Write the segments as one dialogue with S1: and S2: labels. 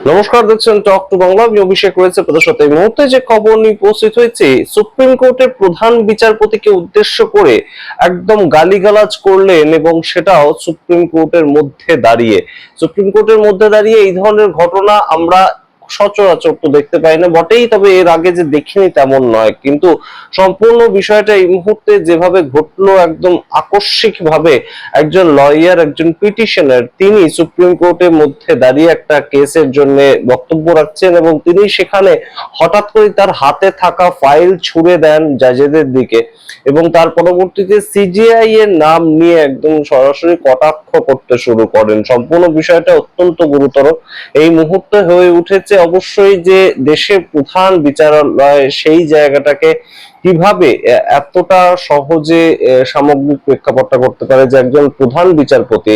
S1: নমস্কার, দেখছেন talk to Bangla. আমি অভিষেক রয়েছে আপনাদের সাথে। এই মুহূর্তে যে খবর নিয়ে উপস্থিত হয়েছে, সুপ্রিম কোর্টের প্রধান বিচারপতিকে উদ্দেশ্য করে একদম গালিগালাজ করলেন, এবং সেটাও সুপ্রিম কোর্টের মধ্যে দাঁড়িয়ে এই ধরনের ঘটনা আমরা সচরাচর তো দেখতে পাই না বটেই, তবে এর আগে যে দেখিনি তেমন নয়। কিন্তু সম্পূর্ণ বিষয়টা এই মুহূর্তে যেভাবে ঘটলো, একদম আকস্মিক ভাবে একজন লয়ার, একজন পিটিশনার, তিনি সুপ্রিম কোর্টের মধ্যে দাঁড়িয়ে একটা কেসের জন্য বক্তব্য রাখছেন, এবং তিনি সেখানে হঠাৎ করে তার হাতে থাকা ফাইল ছুড়ে দেন জাজেদের দিকে, এবং তার পরবর্তীতে সিজিআই এর নাম নিয়ে একদম সরাসরি কটাক্ষ করতে শুরু করেন। সম্পূর্ণ বিষয়টা অত্যন্ত গুরুতর এই মুহূর্তে হয়ে উঠেছে। অবশ্যই যে দেশের প্রধান বিচারালয় সেই জায়গাটাকে কিভাবে এতটা সহজে সামগ্রিক প্রেক্ষাপটটা করতে পারে, যে একজন প্রধান বিচারপতি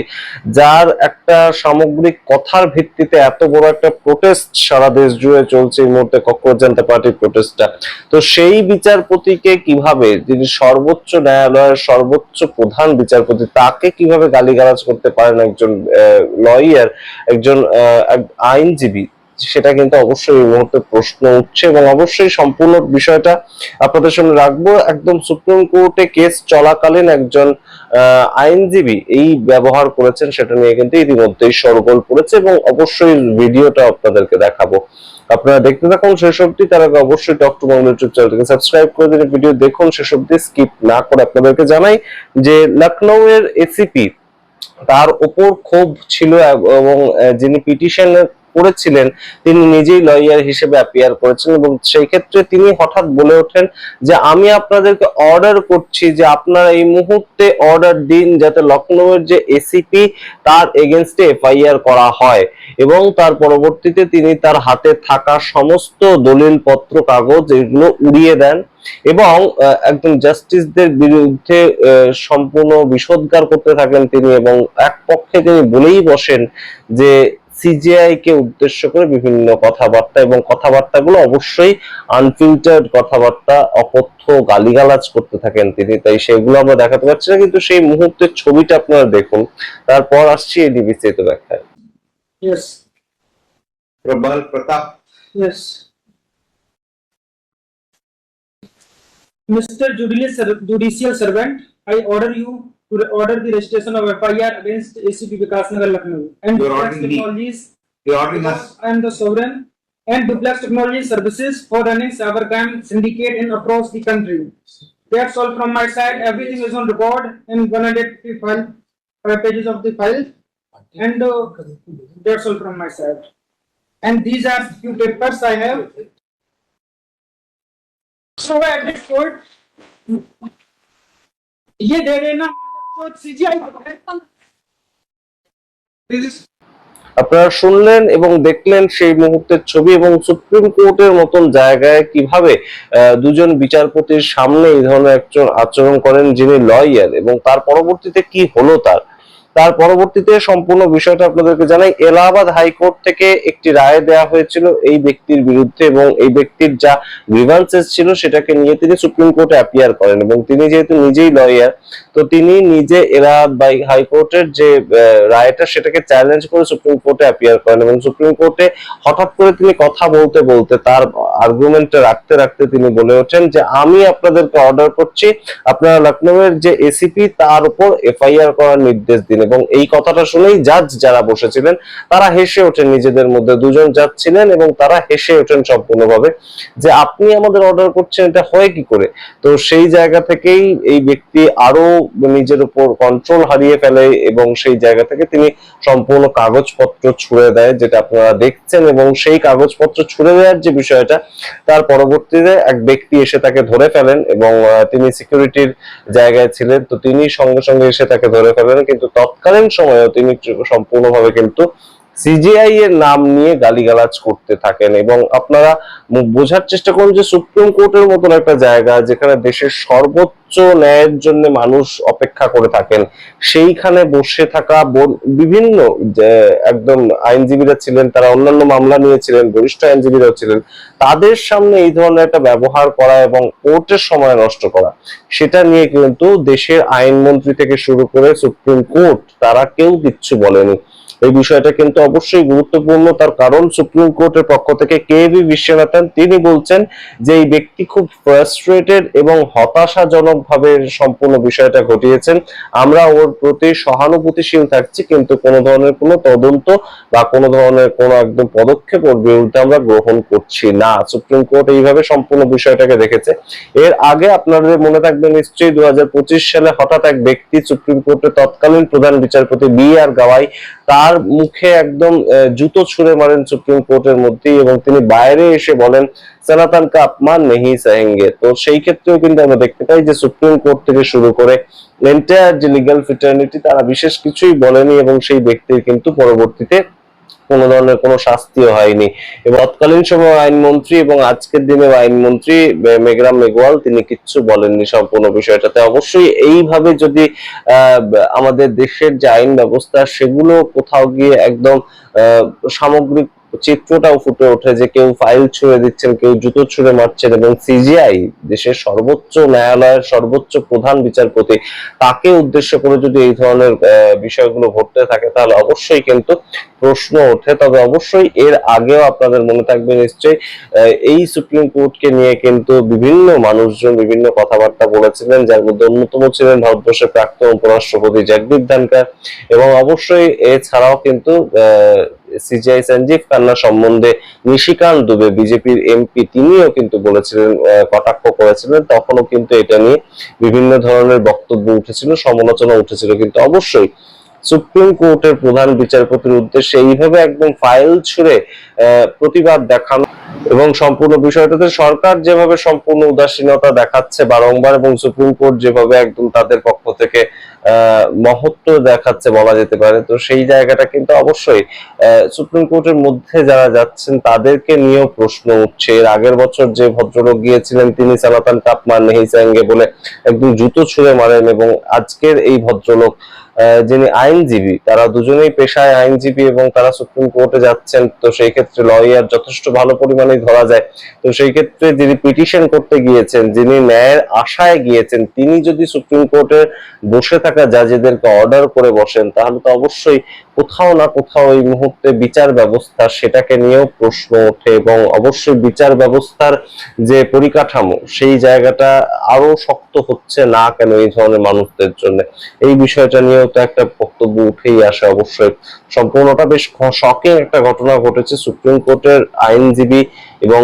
S1: যার একটা সামগ্রিক কথার ভিত্তিতে এত বড় একটা প্রোটেস্ট সারা দেশ জুড়ে চলছে এই মুহূর্তে, ককরোচ জনতা পার্টির প্রোটেস্টটা, তো সেই বিচারপতিকে কিভাবে, যিনি সর্বোচ্চ ন্যায়ালয়ের সর্বোচ্চ প্রধান বিচারপতি, তাকে কিভাবে গালিগালাজ করতে পারেন একজন লয়ার, একজন আইনজীবী, সেটা কিন্তু অবশ্যই এই মুহূর্তে প্রশ্ন উঠছে। এবং অবশ্যই সম্পূর্ণ বিষয়টা আপনাদের সামনে রাখবো। একদম সুপ্রিম কোর্টে কেস চলাকালীন একজন আইনজীবী এই ব্যবহার করেছেন, সেটা নিয়ে কিন্তু ইতিমধ্যেই শোরগোল পড়েছে, এবং অবশ্যই ভিডিওটা আপনাদেরকে দেখাবো। আপনারা দেখতে থাকুন শেষ অবধি। তার আগে অবশ্যই টক টু বাংলা ইউটিউব চ্যানেলটিকে সাবস্ক্রাইব করে দিন, ভিডিও দেখুন শেষ অবধি, স্কিপ না করে। আপনাদেরকে জানাই যে লখনৌ এর এসিপি, তার উপর ক্ষোভ ছিল, এবং যিনি পিটিশন করেছিলেন তিনি নিজেই লয়ার হিসেবে অ্যাপিয়ার করেছেন, এবং সেই ক্ষেত্রে তিনি হঠাৎ বলে ওঠেন যে আমি আপনাদেরকে অর্ডার করছি যে আপনারা এই মুহূর্তে অর্ডার দিন যাতে লখনৌয়ের যে এসিপি তার এগেইনস্টে এফআইআর করা হয়। এবং তার পরবর্তীতে তিনি তার হাতে থাকা সমস্ত দলিল পত্র কাগজ এগুলো উড়িয়ে দেন, এবং একদম জাস্টিসদের বিরুদ্ধে সম্পূর্ণ বিষোদ্গার করতে থাকেন তিনি। এবং এক পক্ষে তিনি বলেই বসেন যে সিজিআই কে উদ্দেশ্য করে বিভিন্ন কথাবার্তা, এবং কথাবার্তাগুলো অবশ্যই আনফিল্টার্ড কথাবার্তা, অকথ্য গালিগালাজ করতে থাকেন তিনি। তাই সেগুলো আমরা দেখাতে পারছি না, কিন্তু সেই মুহূর্তের ছবিটা আপনারা দেখুন, তারপর আসছি এই বিস্তারিত ব্যাখ্যায়।
S2: Yes.
S3: Prabal Pratap.
S2: Yes. Mr. Judicial Servant, I order you to order the registration of FIR against ACP Vikasnagar Lucknow and Duplex Technologies.
S3: You're ordering us.
S2: And the Sovereign and Duplex Technology Services for running cybercrime syndicate in across the country. That's all from my side. Everything is on record in 155 pages of the file, and that's all from my side. And these are few papers I have. So at this point, ये दे देना CGI
S1: আপনারা শুনলেন এবং দেখলেন সেই মুহূর্তের ছবি, এবং সুপ্রিম কোর্টের মতন জায়গায় কিভাবে দুজন বিচারপতির সামনে এই ধরনের একজন আচরণ করেন যিনি লয়ার, এবং তার পরবর্তীতে কি হলো তার পরবর্তীতে সম্পূর্ণ বিষয়টা আপনাদেরকে জানাই। এলাহাবাদ হাইকোর্ট থেকে একটি রায় দেওয়া হয়েছিল এই ব্যক্তির বিরুদ্ধে, এবং এই ব্যক্তির যা গ্রিভান্সেস ছিল সেটাকে নিয়ে তিনি সুপ্রিম কোর্টে অ্যাপিয়ার করেন, এবং তিনি যেহেতু নিজেই লয়ার, তো তিনি নিজে এলাহাবাদ হাইকোর্টের যে রায়টা সেটাকে চ্যালেঞ্জ করে সুপ্রিম কোর্টে অ্যাপিয়ার করেন। এবং সুপ্রিম কোর্টে হঠাৎ করে তিনি কথা বলতে বলতে, তার আর্গুমেন্টে রাখতে রাখতে তিনি বলে ওঠেন যে আমি আপনাদেরকে অর্ডার করছি আপনারা লখনৌয়ের যে এসিপি তার উপর এফআইআর করার নির্দেশ দিন। এবং এই কথাটা শুনেই জাজ যারা বসেছিলেন তারা হেসে ওঠেন, নিজেদের মধ্যে দুজন জাজ ছিলেন, এবং তারা হেসে ওঠেন সম্পূর্ণভাবে যে আপনি আমাদের অর্ডার করছেন, এটা হয় কি করে। তো সেই জায়গা থেকেই এই ব্যক্তি আরো নিজের উপর কন্ট্রোল হারিয়ে ফেলে, এবং সেই জায়গা থেকে তিনি সম্পূর্ণ কাগজপত্র ছুড়ে দেয়, যেটা আপনারা দেখছেন। এবং সেই কাগজপত্র ছুড়ে দেওয়ার যে বিষয়টা, তার পরবর্তীতে এক ব্যক্তি এসে তাকে ধরে ফেলেন, এবং তিনি সিকিউরিটির জায়গায় ছিলেন, তো তিনি সঙ্গে সঙ্গে এসে তাকে ধরে ফেলেন। কিন্তু তৎকালীন সময়েও তিনি সম্পূর্ণভাবে কিন্তু সিজিআই এর নাম নিয়ে গালিগালাজ করতে থাকেন। এবং আপনারা বোঝার চেষ্টা করুন যে সুপ্রিম কোর্টের মতন একটা জায়গা, যেখানে দেশের সর্বোচ্চ ন্যায়ের জন্য মানুষ অপেক্ষা করে থাকেন, সেইখানে বসে থাকা বিভিন্ন একদম আইনজীবীরা ছিলেন, তারা অন্যান্য মামলা নিয়েছিলেন, বরিষ্ঠ আইনজীবীরাও ছিলেন, তাদের সামনে এই ধরনের একটা ব্যবহার করা এবং কোর্টের সময় নষ্ট করা, সেটা নিয়ে কিন্তু দেশের আইনমন্ত্রী থেকে শুরু করে সুপ্রিম কোর্ট তারা কেউ কিচ্ছু বলেনি। এই বিষয়টা কিন্তু অবশ্যই গুরুত্বপূর্ণ। তার কারণ সুপ্রিম কোর্টের পক্ষ থেকে কে.ভি. বিশ্বনাথন তিনি বলছেন যে এই ব্যক্তি খুব ফ্রাস্ট্রেটেড এবং হতাশাজনক ভাবে সম্পূর্ণ বিষয়টা ঘটিয়েছেন। আমরা ওর প্রতি সহানুভূতিশীল থাকছি, কিন্তু কোনো ধরনের কোনো তদন্ত বা কোনো ধরনের কোনো একদম পদক্ষেপ ওর বিরুদ্ধে আমরা গ্রহণ করছি না। সুপ্রিম কোর্ট এইভাবে সম্পূর্ণ বিষয়টাকে দেখেছে। এর আগে আপনাদের মনে থাকবে নিশ্চয়ই 2025 সালে হঠাৎ এক ব্যক্তি সুপ্রিম কোর্টের তৎকালীন প্রধান বিচারপতি বি.আর. গাওয়াই তার মুখে একদম জুতো ছুঁড়ে মারেন সুপ্রিম কোর্টের মধ্যেই, এবং তিনি বাইরে এসে বলেন সনাতন কা अपमान नहीं सहेंगे। তো সেই ক্ষেত্রেও কিন্তু আমরা দেখতে পাই যে সুপ্রিম কোর্ট থেকে শুরু করে এন্টায়ার যে লিগ্যাল ফ্রেটার্নিটি তারা বিশেষ কিছুই বলেনি, এবং সেই ব্যক্তির কিন্তু পরবর্তীতে কোনো ধরনের কোনো শাস্তিও হয়নি। এবং তৎকালীন সময় আইনমন্ত্রী এবং আজকের দিনে আইনমন্ত্রী মেঘরাম মেঘওয়াল তিনি কিচ্ছু বলেননি সম্পূর্ণ বিষয়টাতে। অবশ্যই এইভাবে যদি আমাদের দেশের যে আইন ব্যবস্থা সেগুলো কোথাও গিয়ে একদম সামগ্রিক চিত্রটাও ফুটে ওঠে যে কেউ ফাইল ছুঁড়ে দিচ্ছেন, কেউ জুতো ছুঁড়ে মারছেন, এবং সিজিআই দেশের সর্বোচ্চ ন্যায়ালয়ের সর্বোচ্চ প্রধান বিচারপতি তাকে উদ্দেশ্য করে যদি এই ধরনের বিষয়গুলো ঘটতে থাকে তাহলে অবশ্যই কিন্তু প্রশ্ন ওঠে। তবে অবশ্যই এর আগেও আপনাদের মনে থাকবে নিশ্চয়ই এই সুপ্রিম কোর্টকে নিয়ে কিন্তু বিভিন্ন মানুষজন বিভিন্ন কথাবার্তা বলেছিলেন, যার মধ্যে অন্যতম ছিলেন ভারতবর্ষের প্রাক্তন উপরাষ্ট্রপতি জগদীপ ধনখড়, এবং অবশ্যই এছাড়াও কিন্তু সিজিআই সঞ্জীব খান্না সম্বন্ধে নিশিকান্ত দুবে বিজেপির এমপি তিনিও কিন্তু বলেছিলেন, কটাক্ষ করেছিলেন। তখনও কিন্তু এটা নিয়ে বিভিন্ন ধরনের বক্তব্য উঠেছিল, সমালোচনা উঠেছিল। কিন্তু অবশ্যই সুপ্রিম কোর্টের প্রধান বিচারপতির উদ্দেশ্যে এইভাবে একদম ফাইল ছুঁড়ে প্রতিবাদ দেখানো এবং সম্পূর্ণ বিষয়টাতে সরকার যেভাবে সম্পূর্ণ উদাসীনতা দেখাচ্ছে বারংবার, এবং সুপ্রিম কোর্ট যেভাবে একদম তাদের পক্ষ থেকে মহত্ব দেখাচ্ছে বলা যেতে পারে, তো সেই জায়গাটা কিন্তু অবশ্যই সুপ্রিম কোর্টের মধ্যে যারা যাচ্ছেন তাদেরকে নিয়েও প্রশ্ন উঠছে। এর আগের বছর যে ভদ্রলোক গিয়েছিলেন তিনি সনাতন কা अपमान नहीं सहेंगे বলে একদম জুতো ছুঁড়ে মারেন, এবং আজকের এই ভদ্রলোক যিনি আইনজীবী, তারা দুজনেই পেশায় আইনজীবী এবং তারা সুপ্রিম কোর্টে যাচ্ছেন। তো সেই ক্ষেত্রে লয়ার যথেষ্ট ভালো পরিমাণে ধরা যায়। তো সেই ক্ষেত্রে যিনি পিটিশন করতে গিয়েছেন, যিনি ন্যায়ের আশায় গিয়েছেন, তিনি যদি সুপ্রিম কোর্টের বসে থাকা জাজেদেরকে অর্ডার করে বসেন তাহলে তো অবশ্যই কোথাও না কোথাও এই মুহূর্তে বিচার ব্যবস্থা সেটাকে নিয়েও প্রশ্ন ওঠে, এবং অবশ্যই বিচার ব্যবস্থার যে পরিকাঠামো সেই জায়গাটা আরো শক্ত হচ্ছে না কেন এই ধরনের মানুষদের জন্য, এই বিষয়টা নিয়েও তো একটা বক্তব্য উঠেই আসে। অবশ্যই সম্পূর্ণটা বেশ শকিং একটা ঘটনা ঘটেছে। সুপ্রিম কোর্টের আইনজীবী এবং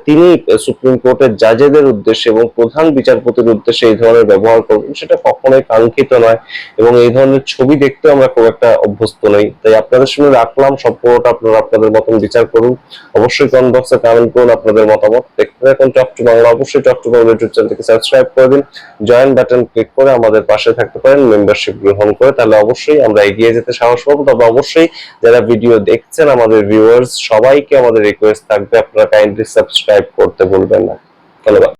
S1: তিনি সুপ্রিম কোর্টের জাজেদের উদ্দেশ্যে এবং প্রধান বিচারপতির উদ্দেশ্যে এই ধরনের ব্যবহার করবেন সেটা কখনোই কাঙ্ক্ষিত নয়, এবং এই ধরনের ছবি দেখতে আমরা খুব একটা অভ্যস্ত নই। তাই আপনাদের সঙ্গে রাখলাম, সম্পূর্ণটা আপনারা আপনাদের মতন বিচার করুন। অবশ্যই কমেন্ট বক্সে কমেন্ট করুন আপনাদের মতামত। দেখতে থাকুন টক টু বাংলা। অবশ্যই টক টু বাংলা ইউটিউব চ্যানেলটিকে সাবস্ক্রাইব করে দিন, জয়েন বাটন ক্লিক করে আমাদের পাশে থাকতে পারেন মেম্বারশিপ গ্রহণ করে, তাহলে অবশ্যই আমরা এগিয়ে যেতে সাহস পাবো। তবে অবশ্যই যারা ভিডিও দেখছেন আমাদের ভিউয়ার্স সবাইকে আমাদের রিকোয়েস্ট থাকবে আপনারা কাইন্ডলি সাবস্ক্রাইব করতে ভুলবেন না। ধন্যবাদ।